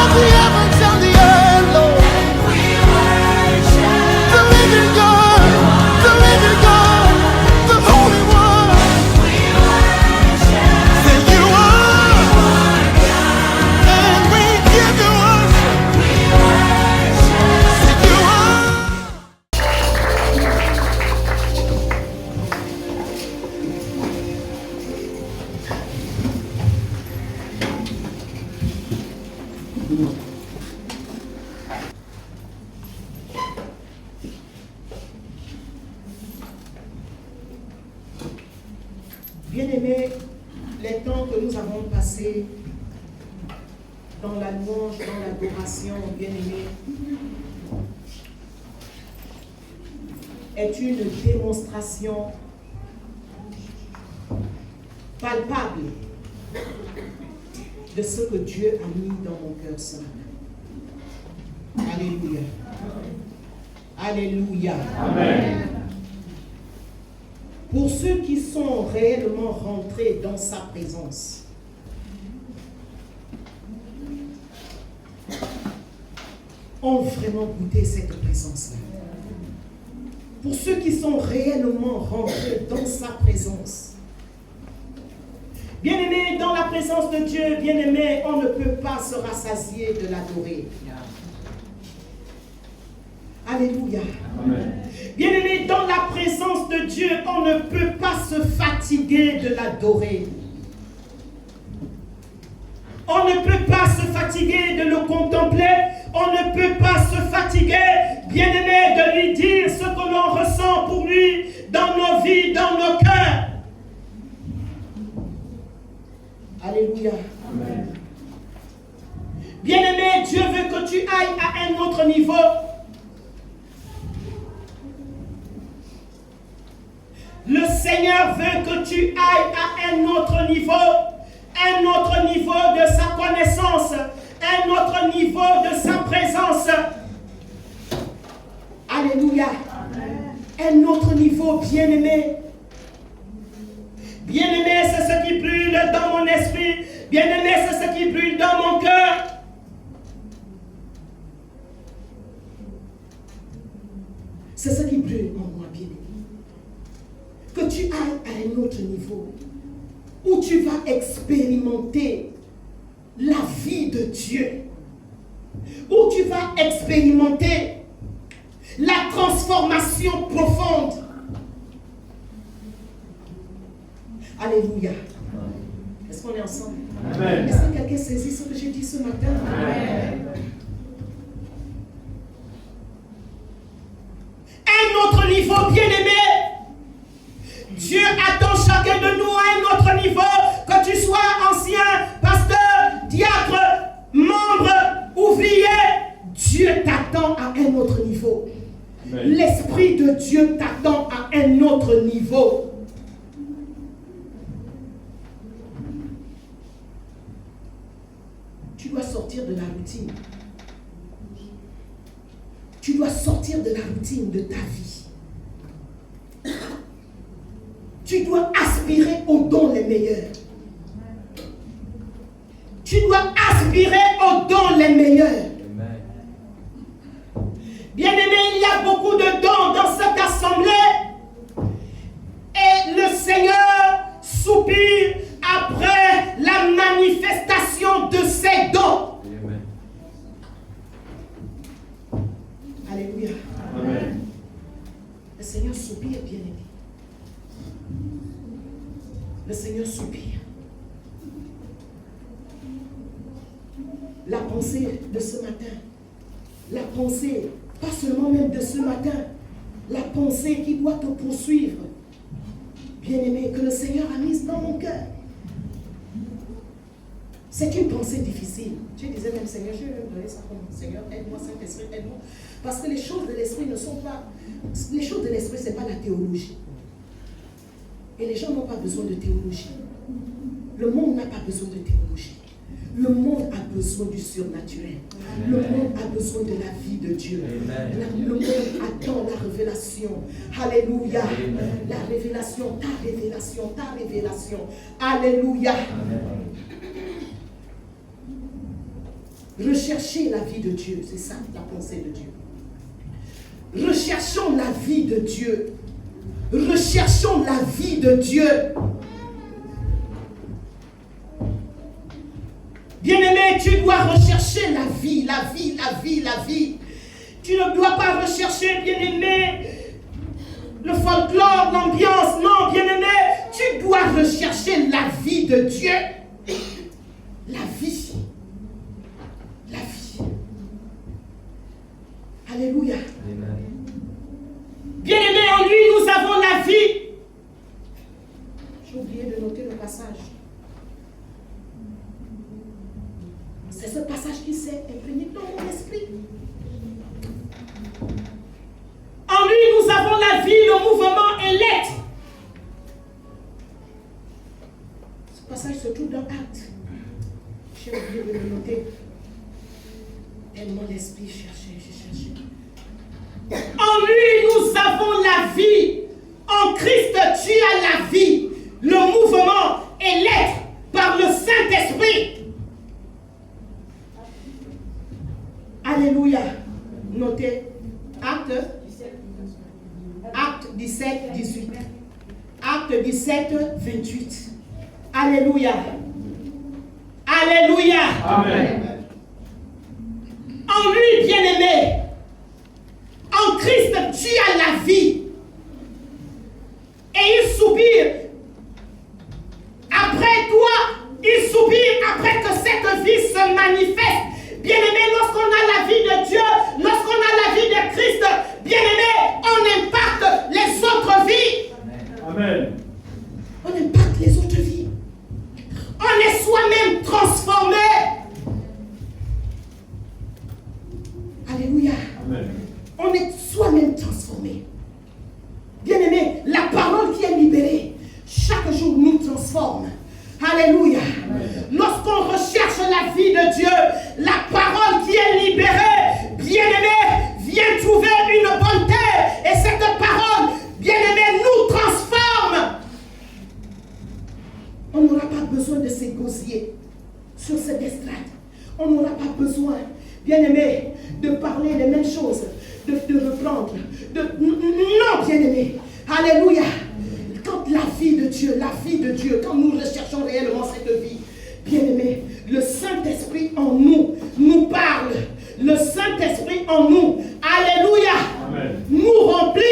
of the heavens and the earth, Lord. The living God, the Holy One. Say you are, and we give you worship. Say you are. Bien-aimés, les temps que nous avons passés dans la louange, dans l'adoration, bien-aimés, est une démonstration palpable de ce que Dieu a mis dans mon cœur ce matin. Alléluia. Alléluia. Amen. Pour ceux qui sont réellement rentrés dans sa présence, ont vraiment goûté cette présence-là. Pour ceux qui sont réellement rentrés dans sa présence, bien-aimés, dans la présence de Dieu, bien-aimés, on ne peut pas se rassasier de l'adorer. Alléluia. Amen. Bien-aimés, dans la présence de Dieu, on ne peut pas se fatiguer de l'adorer. On ne peut pas se fatiguer de le contempler. On ne peut pas se fatiguer, bien-aimés, de lui dire ce que l'on ressent pour lui dans nos vies, dans nos cœurs. Alléluia. Amen. Bien-aimé, Dieu veut que tu ailles à un autre niveau. Le Seigneur veut que tu ailles à un autre niveau de sa connaissance, un autre niveau de sa présence. Alléluia. Un autre niveau, bien-aimé. Bien-aimé, c'est ce qui brûle dans mon esprit. Bien-aimé, c'est ce qui brûle dans mon cœur. C'est ce qui brûle en moi, bien-aimé. Que tu ailles à un autre niveau où tu vas expérimenter la vie de Dieu, où tu vas expérimenter la transformation profonde. Alléluia. Est-ce qu'on est ensemble? Amen. Est-ce que quelqu'un saisit ce que j'ai dit ce matin? Amen. Un autre niveau, bien-aimé. Dieu attend chacun de nous à un autre niveau, que tu sois ancien, pasteur, diacre, membre, ouvrier. Dieu t'attend à un autre niveau. Amen. L'Esprit de Dieu t'attend à un autre niveau. Tu dois sortir de la routine. Tu dois sortir de la routine de ta vie. Tu dois aspirer aux dons les meilleurs. Tu dois aspirer aux dons les meilleurs. Bien-aimé, il y a beaucoup de dons dans cette assemblée. Et le Seigneur soupire après la manifestation de ces dons. Amen. Alléluia. Amen. Le Seigneur soupire, bien-aimé. Le Seigneur soupire. La pensée de ce matin, la pensée, pas seulement même de ce matin, la pensée qui doit te poursuivre, bien-aimé, que le Seigneur a mise dans mon cœur. C'est une pensée difficile. Tu disais même, Seigneur, je vais me donner ça comme Seigneur, aide-moi, Saint-Esprit, aide-moi. Parce que les choses de l'Esprit ne sont pas... Les choses de l'Esprit, ce n'est pas la théologie. Et les gens n'ont pas besoin de théologie. Le monde n'a pas besoin de théologie. Le monde a besoin du surnaturel. Amen. Le monde a besoin de la vie de Dieu. Le monde attend la révélation. Alléluia. Amen. La révélation, ta révélation, ta révélation. Alléluia. Amen. Rechercher la vie de Dieu, c'est ça la pensée de Dieu. Recherchons la vie de Dieu. Recherchons la vie de Dieu. Bien-aimé, tu dois rechercher la vie, la vie, la vie, la vie. Tu ne dois pas rechercher, bien-aimé, le folklore, l'ambiance. Non, bien-aimé, tu dois rechercher la vie de Dieu. La vie. La vie. Alléluia. Bien-aimé, en lui, nous avons la vie. J'ai oublié de noter le passage. C'est ce passage qui s'est imprégné dans mon esprit. En lui, nous avons la vie, le mouvement et l'être. Ce passage se trouve dans Actes. J'ai oublié de le noter. Tellement l'esprit cherchait, j'ai cherché. En lui, nous avons la vie. En Christ, tu as la vie, le mouvement et l'être par le Saint-Esprit. Alléluia. Notez. Acte 17, 18. Acte 17, 28. Alléluia. Alléluia. Amen. En lui, bien-aimé, en Christ, tu as la vie. Et il soupire. Après toi, il soupire après que cette vie se manifeste. Bien-aimé, lorsqu'on a la vie de Dieu, lorsqu'on a la vie de Christ, bien-aimé, on impacte les autres vies. Amen. On impacte les autres vies. On est soi-même transformé. Alléluia. Amen. On est soi-même transformé. Bien-aimé, la parole qui est libérée, chaque jour nous transforme. Alléluia. Lorsqu'on recherche la vie de Dieu, la parole qui est libérée, bien-aimé, vient trouver une bonne terre. Et cette parole, bien-aimé, nous transforme. On n'aura pas besoin de s'égosiller sur cette estrade. On n'aura pas besoin, bien-aimé, de parler les mêmes choses, de reprendre. Non, bien-aimé. Alléluia. Quand la vie de Dieu, quand nous recherchons réellement cette vie, bien-aimé, le Saint-Esprit en nous parle. Le Saint-Esprit en nous, alléluia, Amen. nous remplit.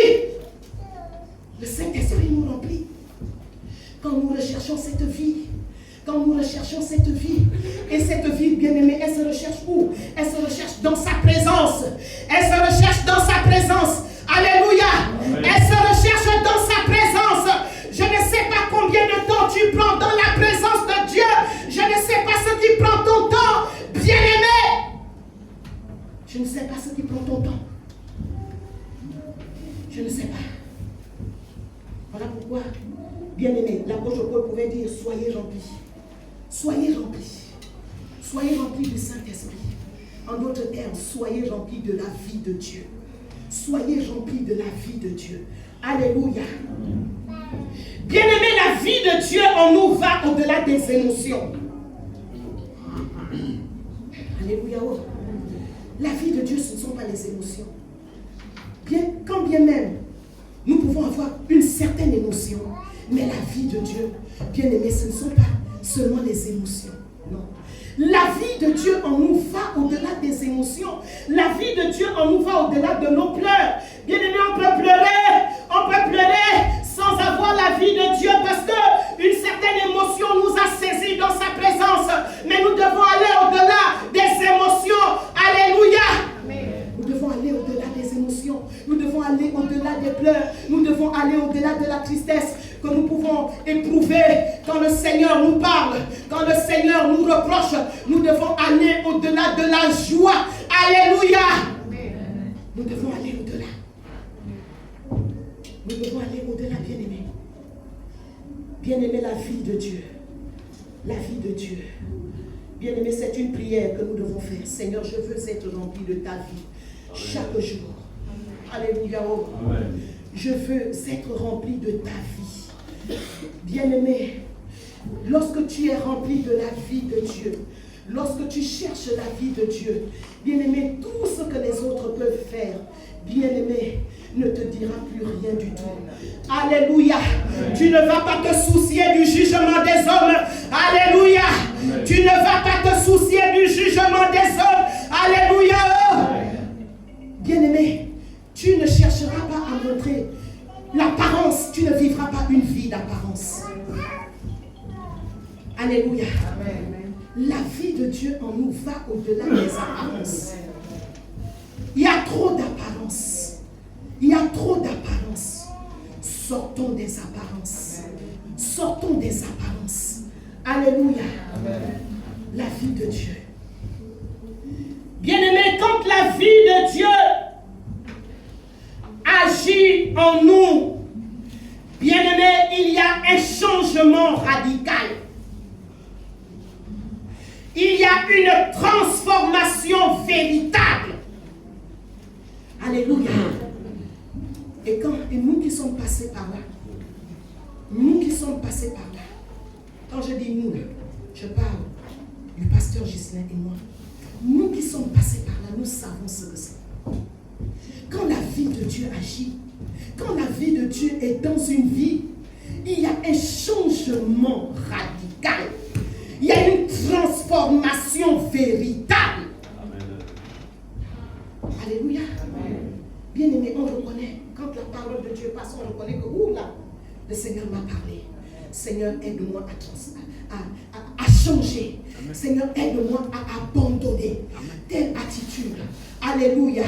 Le Saint-Esprit nous remplit. Quand nous recherchons cette vie, et cette vie, bien-aimée, elle se recherche où? Elle se recherche dans sa présence. Elle se recherche dans sa présence. Alléluia. Amen. Elle se recherche dans sa présence. Je ne sais pas combien de temps tu prends dans la présence de Dieu. Je ne sais pas ce qui prend ton temps, bien-aimé. Je ne sais pas ce qui prend ton temps. Je ne sais pas. Voilà pourquoi, bien-aimé, l'apôtre Paul pouvait dire, soyez remplis. Soyez remplis. Soyez remplis du Saint-Esprit. En d'autres termes, soyez remplis de la vie de Dieu. Soyez remplis de la vie de Dieu. Alléluia. Bien-aimé, la vie de Dieu en nous va au-delà des émotions. Alléluia. La vie de Dieu, ce ne sont pas les émotions. Quand bien même, nous pouvons avoir une certaine émotion, mais la vie de Dieu, bien-aimé, ce ne sont pas seulement les émotions. Non. La vie de Dieu en nous va au-delà des émotions. La vie de Dieu en nous va au-delà de nos pleurs. Bien-aimé, on peut pleurer sans avoir la vie de Dieu parce qu'une certaine émotion nous a saisis dans sa présence. Mais nous devons aller au-delà des émotions. Alléluia. Nous devons aller au-delà des émotions. Nous devons aller au-delà des pleurs. Nous devons aller au-delà de la tristesse que nous pouvons éprouver quand le Seigneur nous parle, quand le Seigneur nous reproche. Nous devons aller au-delà de la joie. Alléluia. Nous devons aller au-delà. Nous devons aller au-delà, bien-aimé. Bien-aimé, la vie de Dieu. La vie de Dieu. Bien-aimé, c'est une prière que nous devons faire. Seigneur, je veux être rempli de ta vie chaque jour. Alléluia. Amen. Je veux être rempli de ta vie. Bien-aimé, lorsque tu es rempli de la vie de Dieu, Lorsque tu cherches la vie de Dieu, bien-aimé, tout ce que les autres peuvent faire, bien-aimé, ne te dira plus rien du tout. Alléluia. Tu ne vas pas te soucier du jugement des hommes. Alléluia. Tu ne vas pas te soucier du jugement des hommes. Alléluia. Bien-aimé, tu ne chercheras pas à montrer l'apparence. Tu ne vivras pas une vie d'apparence. Alléluia. La vie de Dieu en nous va au-delà des apparences. Il y a trop d'apparences. Il y a trop d'apparences. Sortons des apparences. Sortons des apparences. Alléluia. La vie de Dieu. Bien-aimé, quand la vie de Dieu agit en nous, bien-aimé, il y a un changement radical. Il y a une transformation véritable. Alléluia. Et nous qui sommes passés par là, quand je dis nous, je parle du pasteur Ghislain et moi. Nous qui sommes passés par là, nous savons ce que c'est. Quand la vie de Dieu agit, quand la vie de Dieu est dans une vie, il y a un changement radical. Il y a une transformation véritable. Amen. Alléluia. Bien-aimé, on reconnaît, quand la parole de Dieu passe, on reconnaît que, oula, le Seigneur m'a parlé. Seigneur, aide-moi à changer. Amen. Seigneur, aide-moi à abandonner telle attitude. Alléluia.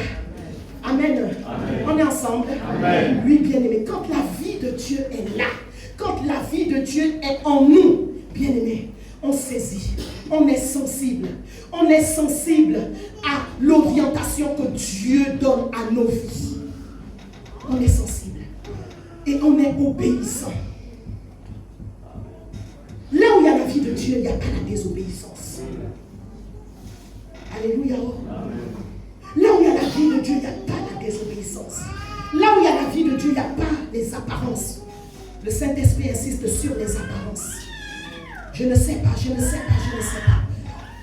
Amen. Amen. On est ensemble. Amen. Oui, bien-aimé, quand la vie de Dieu est là, quand la vie de Dieu est en nous, bien-aimé, on saisit, on est sensible à l'orientation que Dieu donne à nos vies. On est sensible et on est obéissant. Là où il y a la vie de Dieu, il n'y a pas la désobéissance. Alléluia. Là où il y a la vie de Dieu, il n'y a pas la désobéissance. Là où il y a la vie de Dieu, il n'y a pas les apparences. Le Saint-Esprit insiste sur les apparences. Je ne sais pas.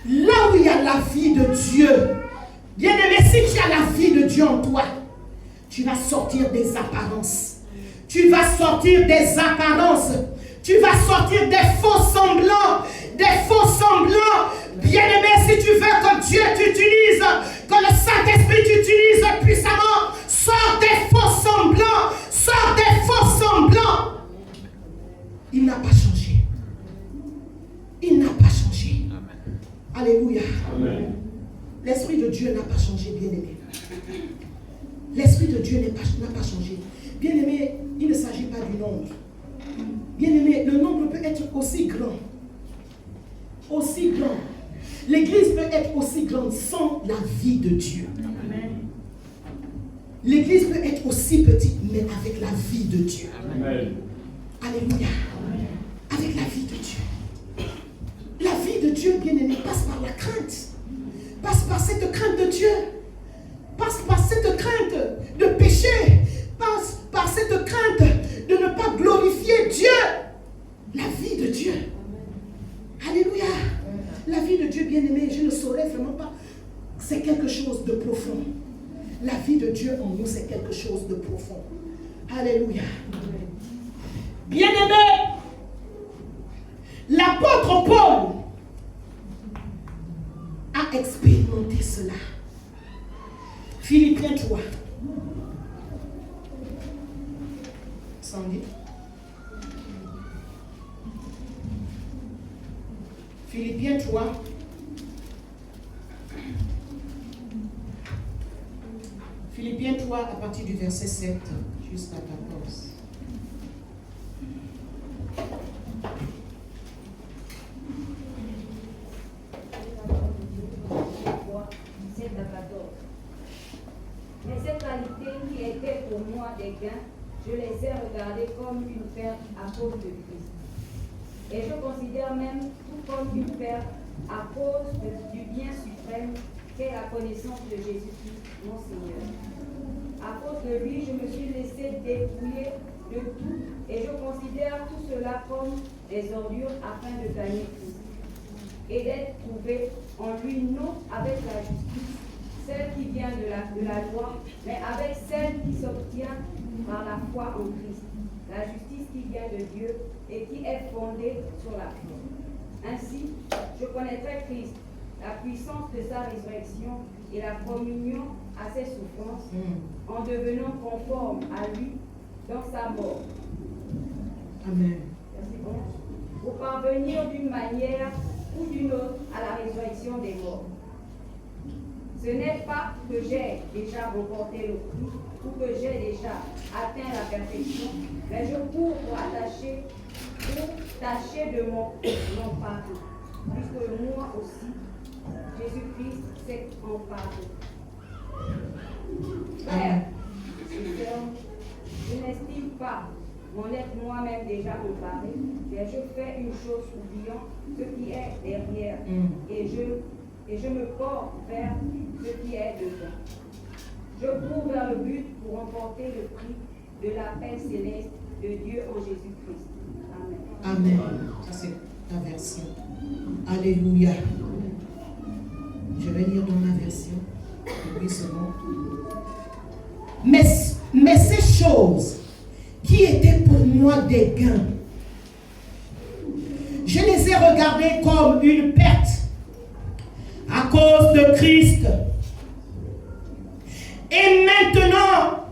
Là où il y a la vie de Dieu, bien-aimé, si tu as la vie de Dieu en toi, tu vas sortir des apparences. Tu vas sortir des apparences. Tu vas sortir des faux semblants. Des faux semblants. Bien-aimé, si tu veux que Dieu t'utilise, que le Saint-Esprit t'utilise puissamment, sors des faux semblants. Sors des faux semblants. Il n'a pas changé. Il n'a pas changé. Amen. Alléluia. Amen. L'Esprit de Dieu n'a pas changé, bien-aimé. L'Esprit de Dieu n'a pas changé. Bien-aimé, il ne s'agit pas du nombre. Bien-aimé, le nombre peut être aussi grand. Aussi grand. L'église peut être aussi grande sans la vie de Dieu. Amen. L'église peut être aussi petite, mais avec la vie de Dieu. Amen. Alléluia. Amen. Avec la vie de Dieu. La vie de Dieu, bien-aimé, passe par la crainte. Passe par cette crainte de Dieu. Passe par cette crainte de péché. Passe par cette crainte de ne pas glorifier Dieu. La vie de Dieu. Alléluia. La vie de Dieu, bien-aimé, je ne saurais vraiment pas. C'est quelque chose de profond. La vie de Dieu en nous, c'est quelque chose de profond. Alléluia. Bien-aimé, l'apôtre Paul a expérimenté cela. Philippiens 3. Sandy. Philippiens 3. Philippiens 3 à partir du verset 7 jusqu'à 14. Mais ces qualités qui étaient pour moi des gains, je les ai regardées comme une perte à cause de Christ. Et je considère même tout comme une perte à cause du bien suprême qu'est la connaissance de Jésus-Christ, mon Seigneur. À cause de lui, je me suis laissé dépouiller de tout et je considère tout cela comme des ordures afin de gagner Christ. et d'être trouvé en lui non avec la justice, celle qui vient de la loi, mais avec celle qui s'obtient par la foi en Christ, la justice qui vient de Dieu et qui est fondée sur la foi. Ainsi, je connaîtrai Christ, la puissance de sa résurrection et la communion à ses souffrances, en devenant conforme à lui dans sa mort. Amen. Verset 11. Pour parvenir d'une manière ou d'une autre à la résurrection des morts. Ce n'est pas que j'ai déjà remporté le prix ou que j'ai déjà atteint la perfection, mais je cours pour tâcher de mon emparé, puisque moi aussi, Jésus-Christ s'est emparé. Frère, je n'estime pas mon être moi-même déjà emparé, mais je fais une chose oubliant ce qui est derrière et je me porte vers ce qui est devant. Je cours vers le but pour remporter le prix de la paix céleste de Dieu en Jésus-Christ. Amen. Amen. Ça, c'est ta version. Alléluia. Je vais lire dans ma version. Et puis c'est bon. Mais ces choses qui étaient pour moi des gains, je les ai regardées comme une perte à cause de Christ. Et maintenant,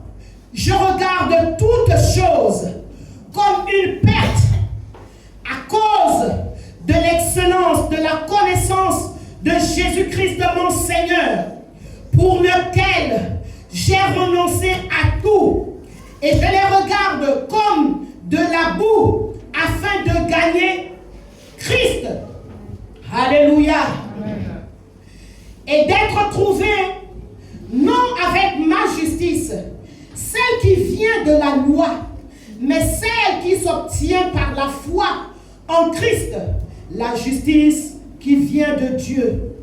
je regarde toutes choses comme une perte à cause de l'excellence de la connaissance de Jésus-Christ mon Seigneur, pour lequel j'ai renoncé à tout et je les regarde comme de la boue afin de gagner Christ. Alléluia. Et d'être trouvé non avec ma justice, celle qui vient de la loi, mais celle qui s'obtient par la foi en Christ, la justice qui vient de Dieu.